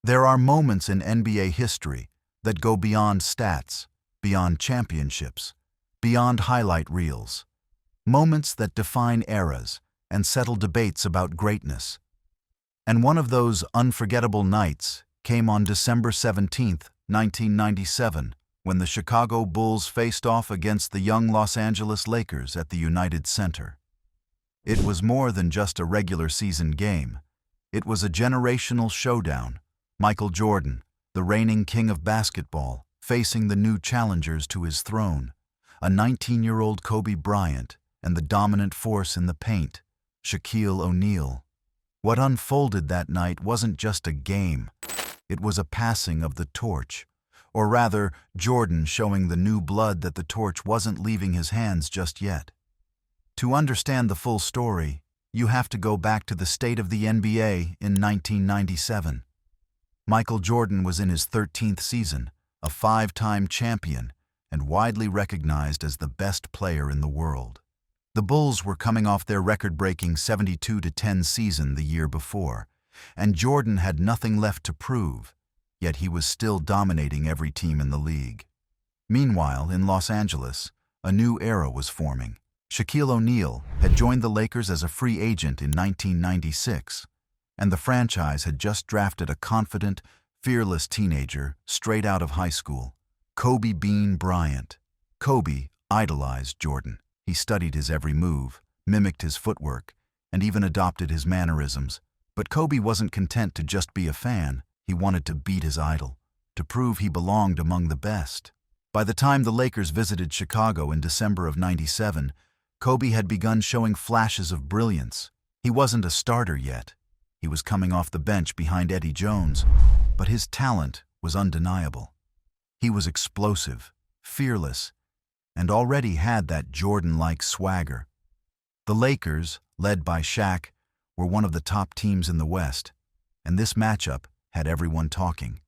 There are moments in NBA history that go beyond stats, beyond championships, beyond highlight reels. Moments that define eras and settle debates about greatness. And one of those unforgettable nights came on December 17, 1997, when the Chicago Bulls faced off against the young Los Angeles Lakers at the United Center. It was more than just a regular season game. It was a generational showdown. Michael Jordan, the reigning king of basketball, facing the new challengers to his throne, a 19-year-old Kobe Bryant, and the dominant force in the paint, Shaquille O'Neal. What unfolded that night wasn't just a game. It was a passing of the torch. Or rather, Jordan showing the new blood that the torch wasn't leaving his hands just yet. To understand the full story, you have to go back to the state of the NBA in 1997. Michael Jordan was in his 13th season, a 5-time champion, and widely recognized as the best player in the world. The Bulls were coming off their record-breaking 72-10 season the year before, and Jordan had nothing left to prove, yet he was still dominating every team in the league. Meanwhile, in Los Angeles, a new era was forming. Shaquille O'Neal had joined the Lakers as a free agent in 1996, and the franchise had just drafted a confident, fearless teenager straight out of high school, Kobe Bean Bryant. Kobe idolized Jordan. He studied his every move, mimicked his footwork, and even adopted his mannerisms. But Kobe wasn't content to just be a fan. He wanted to beat his idol, to prove he belonged among the best. By the time the Lakers visited Chicago in December of '97, Kobe had begun showing flashes of brilliance. He wasn't a starter yet. He was coming off the bench behind Eddie Jones, but his talent was undeniable. He was explosive, fearless, and already had that Jordan-like swagger. The Lakers, led by Shaq, were one of the top teams in the West, and this matchup had everyone talking.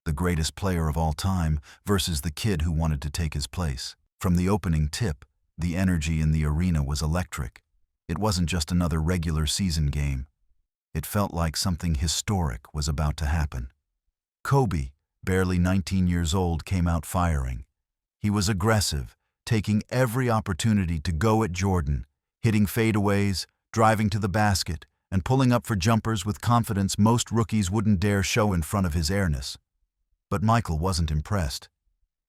The greatest player of all time versus the kid who wanted to take his place. From the opening tip, the energy in the arena was electric. It wasn't just another regular season game. It felt like something historic was about to happen. Kobe, barely 19 years old, came out firing. He was aggressive, taking every opportunity to go at Jordan, hitting fadeaways, driving to the basket, and pulling up for jumpers with confidence most rookies wouldn't dare show in front of his airness. But Michael wasn't impressed.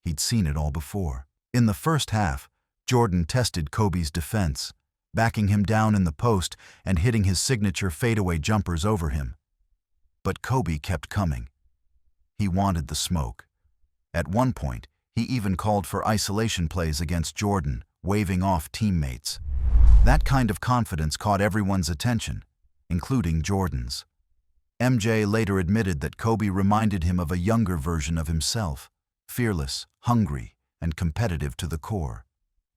He'd seen it all before. In the first half, Jordan tested Kobe's defense, backing him down in the post and hitting his signature fadeaway jumpers over him. But Kobe kept coming. He wanted the smoke. At one point, he even called for isolation plays against Jordan, waving off teammates. That kind of confidence caught everyone's attention, including Jordan's. MJ later admitted that Kobe reminded him of a younger version of himself, fearless, hungry, and competitive to the core.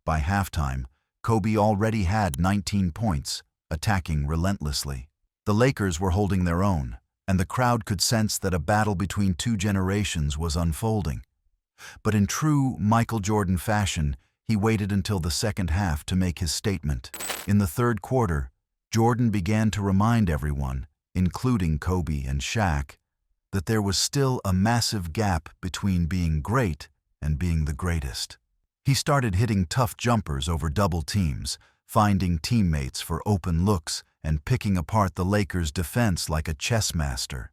By halftime, Kobe already had 19 points, attacking relentlessly. The Lakers were holding their own, and the crowd could sense that a battle between two generations was unfolding. But in true Michael Jordan fashion, he waited until the second half to make his statement. In the third quarter, Jordan began to remind everyone, including Kobe and Shaq, that there was still a massive gap between being great and being the greatest. He started hitting tough jumpers over double teams, finding teammates for open looks, and picking apart the Lakers' defense like a chess master.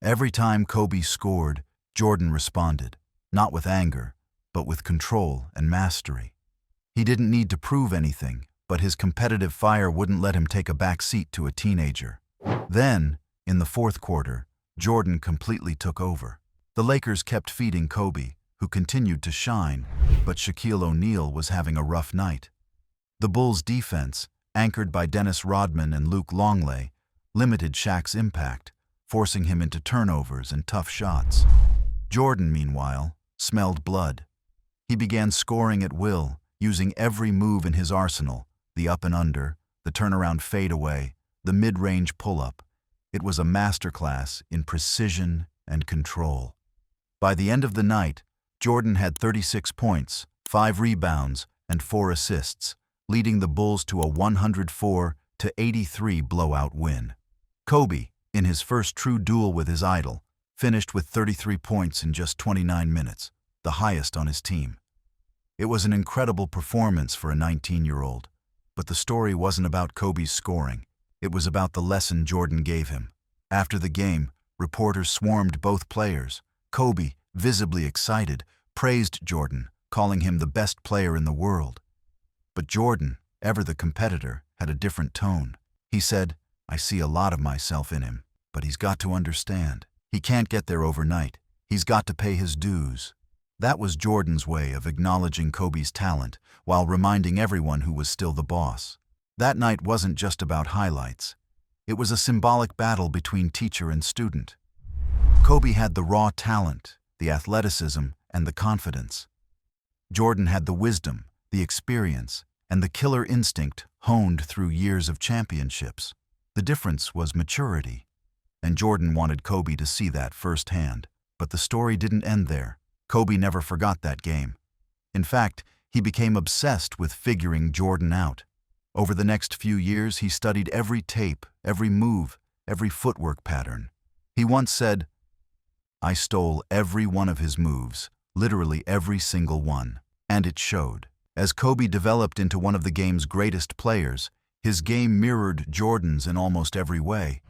Every time Kobe scored, Jordan responded, not with anger, but with control and mastery. He didn't need to prove anything, but his competitive fire wouldn't let him take a back seat to a teenager. Then, in the fourth quarter, Jordan completely took over. The Lakers kept feeding Kobe, who continued to shine, but Shaquille O'Neal was having a rough night. The Bulls' defense, anchored by Dennis Rodman and Luke Longley, limited Shaq's impact, forcing him into turnovers and tough shots. Jordan, meanwhile, smelled blood. He began scoring at will, using every move in his arsenal, the up and under, the turnaround fadeaway, the mid-range pull-up. It was a masterclass in precision and control. By the end of the night, Jordan had 36 points, 5 rebounds, and 4 assists, leading the Bulls to a 104-83 blowout win. Kobe, in his first true duel with his idol, finished with 33 points in just 29 minutes, the highest on his team. It was an incredible performance for a 19-year-old, but the story wasn't about Kobe's scoring. It was about the lesson Jordan gave him. After the game, reporters swarmed both players. Kobe, visibly excited, praised Jordan, calling him the best player in the world. But Jordan, ever the competitor, had a different tone. He said, "I see a lot of myself in him, but he's got to understand. He can't get there overnight. He's got to pay his dues." That was Jordan's way of acknowledging Kobe's talent while reminding everyone who was still the boss. That night wasn't just about highlights. It was a symbolic battle between teacher and student. Kobe had the raw talent, the athleticism, and the confidence. Jordan had the wisdom, the experience, and the killer instinct honed through years of championships. The difference was maturity, and Jordan wanted Kobe to see that firsthand. But the story didn't end there. Kobe never forgot that game. In fact, he became obsessed with figuring Jordan out. Over the next few years, he studied every tape, every move, every footwork pattern. He once said, "I stole every one of his moves, literally every single one." And it showed. As Kobe developed into one of the game's greatest players, his game mirrored Jordan's in almost every way.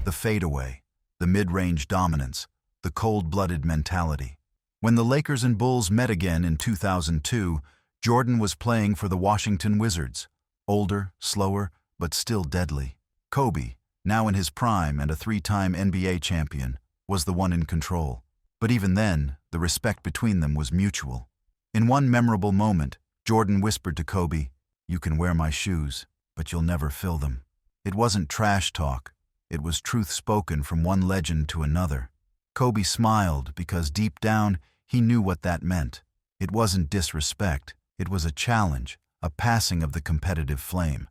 The fadeaway, the mid-range dominance, the cold-blooded mentality. When the Lakers and Bulls met again in 2002, Jordan was playing for the Washington Wizards. Older, slower, but still deadly. Kobe, now in his prime and a three-time NBA champion, was the one in control. But even then, the respect between them was mutual. In one memorable moment, Jordan whispered to Kobe, "You can wear my shoes, but you'll never fill them." It wasn't trash talk. It was truth spoken from one legend to another. Kobe smiled because deep down, he knew what that meant. It wasn't disrespect. It was a challenge, a passing of the competitive flame.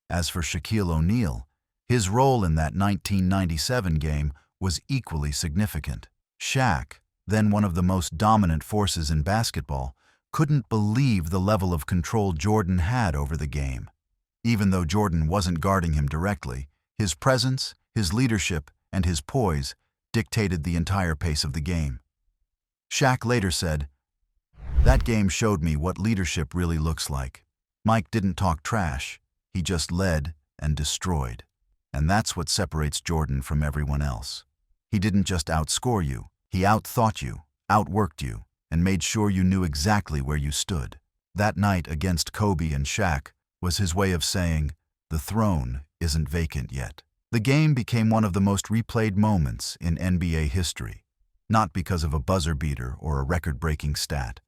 As for Shaquille O'Neal, his role in that 1997 game was equally significant. Shaq, then one of the most dominant forces in basketball, couldn't believe the level of control Jordan had over the game. Even though Jordan wasn't guarding him directly, his presence, his leadership, and his poise dictated the entire pace of the game. Shaq later said, "That game showed me what leadership really looks like. Mike didn't talk trash, he just led and destroyed." And that's what separates Jordan from everyone else. He didn't just outscore you, he outthought you, outworked you, and made sure you knew exactly where you stood. That night against Kobe and Shaq was his way of saying, "The throne isn't vacant yet." The game became one of the most replayed moments in NBA history, not because of a buzzer beater or a record-breaking stat,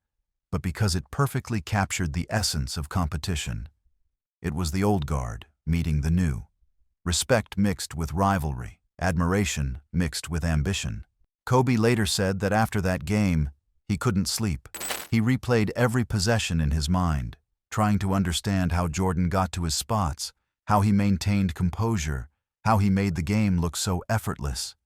but because it perfectly captured the essence of competition. It was the old guard meeting the new. Respect mixed with rivalry, admiration mixed with ambition. Kobe later said that after that game, he couldn't sleep. He replayed every possession in his mind, trying to understand how Jordan got to his spots, how he maintained composure, how he made the game look so effortless.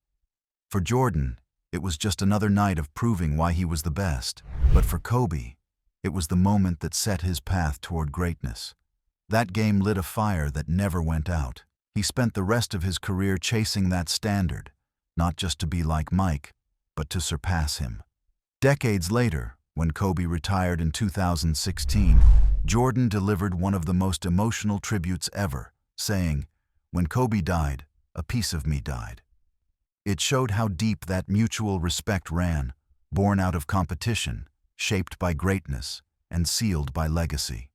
For Jordan, it was just another night of proving why he was the best. But for Kobe, it was the moment that set his path toward greatness. That game lit a fire that never went out. He spent the rest of his career chasing that standard, not just to be like Mike, but to surpass him. Decades later, when Kobe retired in 2016, Jordan delivered one of the most emotional tributes ever, saying, "When Kobe died, a piece of me died." It showed how deep that mutual respect ran, born out of competition, shaped by greatness, and sealed by legacy.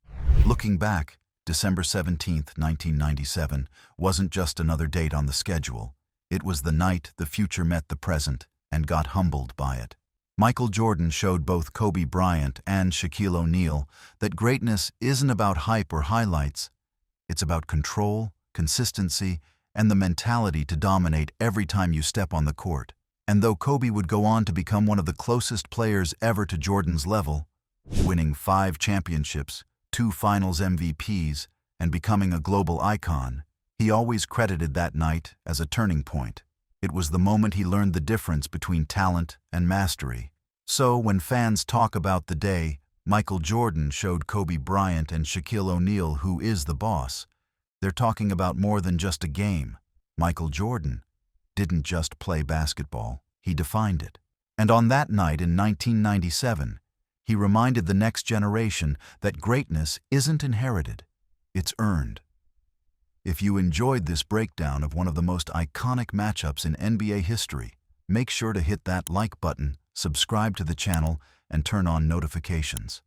Looking back, December 17, 1997, wasn't just another date on the schedule. It was the night the future met the present and got humbled by it. Michael Jordan showed both Kobe Bryant and Shaquille O'Neal that greatness isn't about hype or highlights. It's about control, consistency, and the mentality to dominate every time you step on the court. And though Kobe would go on to become one of the closest players ever to Jordan's level, winning 5 championships, 2 Finals MVPs, and becoming a global icon, he always credited that night as a turning point. It was the moment he learned the difference between talent and mastery. So when fans talk about the day Michael Jordan showed Kobe Bryant and Shaquille O'Neal who is the boss, they're talking about more than just a game. Michael Jordan didn't just play basketball. he defined it. And on that night in 1997, he reminded the next generation that greatness isn't inherited, it's earned. If you enjoyed this breakdown of one of the most iconic matchups in NBA history, make sure to hit that like button, subscribe to the channel, and turn on notifications,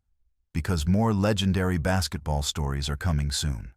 because more legendary basketball stories are coming soon.